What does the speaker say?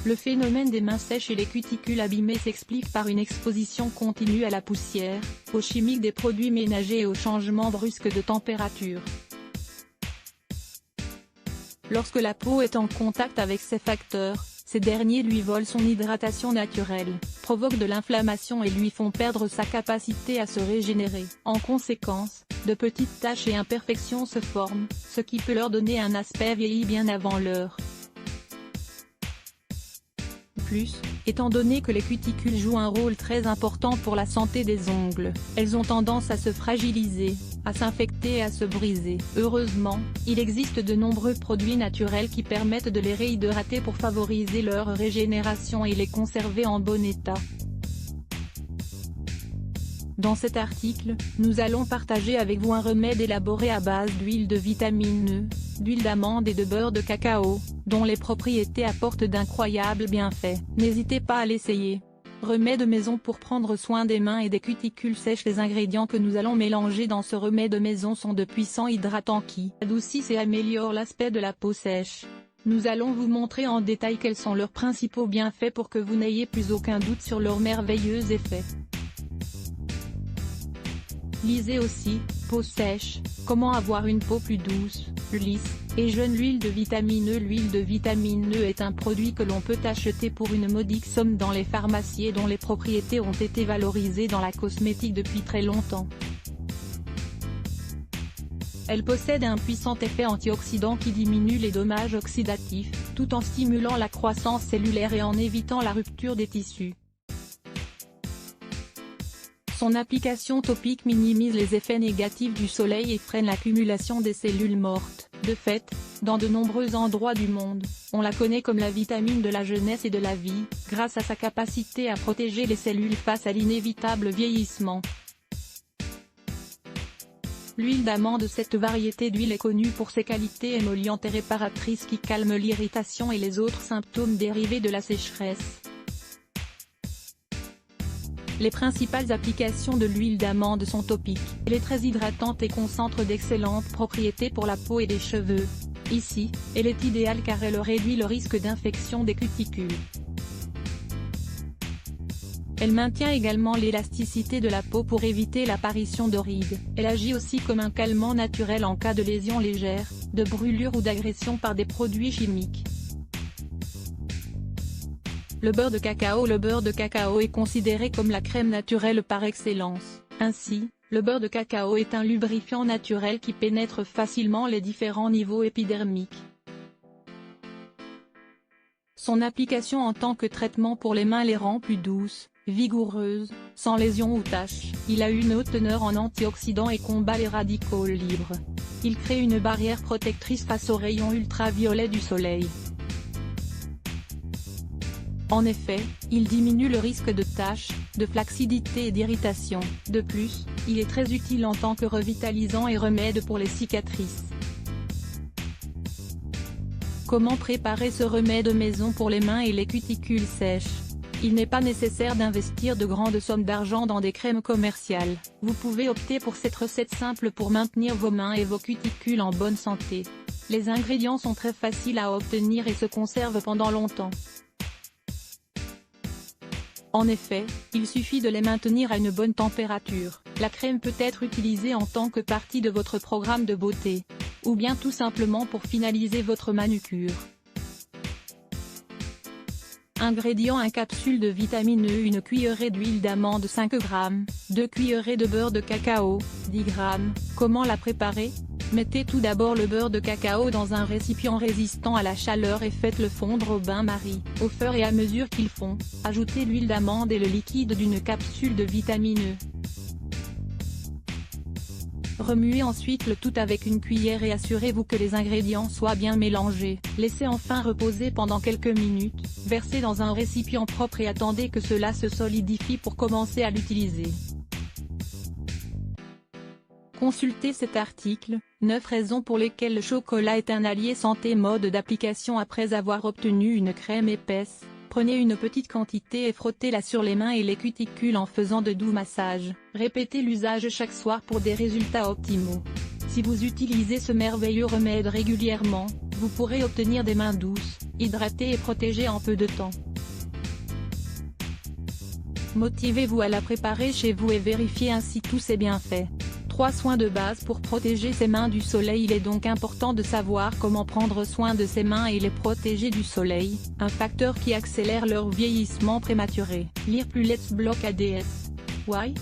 Le phénomène des mains sèches et les cuticules abîmées s'explique par une exposition continue à la poussière, aux chimiques des produits ménagers et aux changements brusques de température. Lorsque la peau est en contact avec ces facteurs, ces derniers lui volent son hydratation naturelle, provoquent de l'inflammation et lui font perdre sa capacité à se régénérer. En conséquence, de petites taches et imperfections se forment, ce qui peut leur donner un aspect vieilli bien avant l'heure. Étant donné que les cuticules jouent un rôle très important pour la santé des ongles, elles ont tendance à se fragiliser, à s'infecter et à se briser. Heureusement, il existe de nombreux produits naturels qui permettent de les réhydrater pour favoriser leur régénération et les conserver en bon état. Dans cet article, nous allons partager avec vous un remède élaboré à base d'huile de vitamine E, d'huile d'amande et de beurre de cacao, dont les propriétés apportent d'incroyables bienfaits. N'hésitez pas à l'essayer. Remède maison pour prendre soin des mains et des cuticules sèches. Les ingrédients que nous allons mélanger dans ce remède maison sont de puissants hydratants qui adoucissent et améliorent l'aspect de la peau sèche. Nous allons vous montrer en détail quels sont leurs principaux bienfaits pour que vous n'ayez plus aucun doute sur leurs merveilleux effets. Lisez aussi, peau sèche, comment avoir une peau plus douce, lisse, et jeune. L'huile de vitamine E. L'huile de vitamine E est un produit que l'on peut acheter pour une modique somme dans les pharmacies et dont les propriétés ont été valorisées dans la cosmétique depuis très longtemps. Elle possède un puissant effet antioxydant qui diminue les dommages oxydatifs, tout en stimulant la croissance cellulaire et en évitant la rupture des tissus. Son application topique minimise les effets négatifs du soleil et freine l'accumulation des cellules mortes. De fait, dans de nombreux endroits du monde, on la connaît comme la vitamine de la jeunesse et de la vie, grâce à sa capacité à protéger les cellules face à l'inévitable vieillissement. L'huile d'amande. Cette variété d'huile est connue pour ses qualités émollientes et réparatrices qui calment l'irritation et les autres symptômes dérivés de la sécheresse. Les principales applications de l'huile d'amande sont topiques. Elle est très hydratante et concentre d'excellentes propriétés pour la peau et les cheveux. Ici, elle est idéale car elle réduit le risque d'infection des cuticules. Elle maintient également l'élasticité de la peau pour éviter l'apparition de rides. Elle agit aussi comme un calmant naturel en cas de lésions légères, de brûlures ou d'agression par des produits chimiques. Le beurre de cacao. Le beurre de cacao est considéré comme la crème naturelle par excellence. Ainsi, le beurre de cacao est un lubrifiant naturel qui pénètre facilement les différents niveaux épidermiques. Son application en tant que traitement pour les mains les rend plus douces, vigoureuses, sans lésions ou taches. Il a une haute teneur en antioxydants et combat les radicaux libres. Il crée une barrière protectrice face aux rayons ultraviolets du soleil. En effet, il diminue le risque de taches, de flacidité et d'irritation. De plus, il est très utile en tant que revitalisant et remède pour les cicatrices. Comment préparer ce remède maison pour les mains et les cuticules sèches? Il n'est pas nécessaire d'investir de grandes sommes d'argent dans des crèmes commerciales. Vous pouvez opter pour cette recette simple pour maintenir vos mains et vos cuticules en bonne santé. Les ingrédients sont très faciles à obtenir et se conservent pendant longtemps. En effet, il suffit de les maintenir à une bonne température. La crème peut être utilisée en tant que partie de votre programme de beauté, ou bien tout simplement pour finaliser votre manucure. Ingrédients: 1 capsule de vitamine E, 1 cuillerée d'huile d'amande 5 g, 2 cuillerées de beurre de cacao, 10 g. Comment la préparer? Mettez tout d'abord le beurre de cacao dans un récipient résistant à la chaleur et faites-le fondre au bain-marie. Au fur et à mesure qu'il fond, ajoutez l'huile d'amande et le liquide d'une capsule de vitamine E. Remuez ensuite le tout avec une cuillère et assurez-vous que les ingrédients soient bien mélangés. Laissez enfin reposer pendant quelques minutes, versez dans un récipient propre et attendez que cela se solidifie pour commencer à l'utiliser. Consultez cet article, 9 raisons pour lesquelles le chocolat est un allié santé. Mode d'application: après avoir obtenu une crème épaisse, prenez une petite quantité et frottez-la sur les mains et les cuticules en faisant de doux massages. Répétez l'usage chaque soir pour des résultats optimaux. Si vous utilisez ce merveilleux remède régulièrement, vous pourrez obtenir des mains douces, hydratées et protégées en peu de temps. Motivez-vous à la préparer chez vous et vérifiez ainsi tous ses bienfaits. 3 soins de base pour protéger ses mains du soleil. Il est donc important de savoir comment prendre soin de ses mains et les protéger du soleil, un facteur qui accélère leur vieillissement prématuré. Lire plus Let's Block ADS. Why?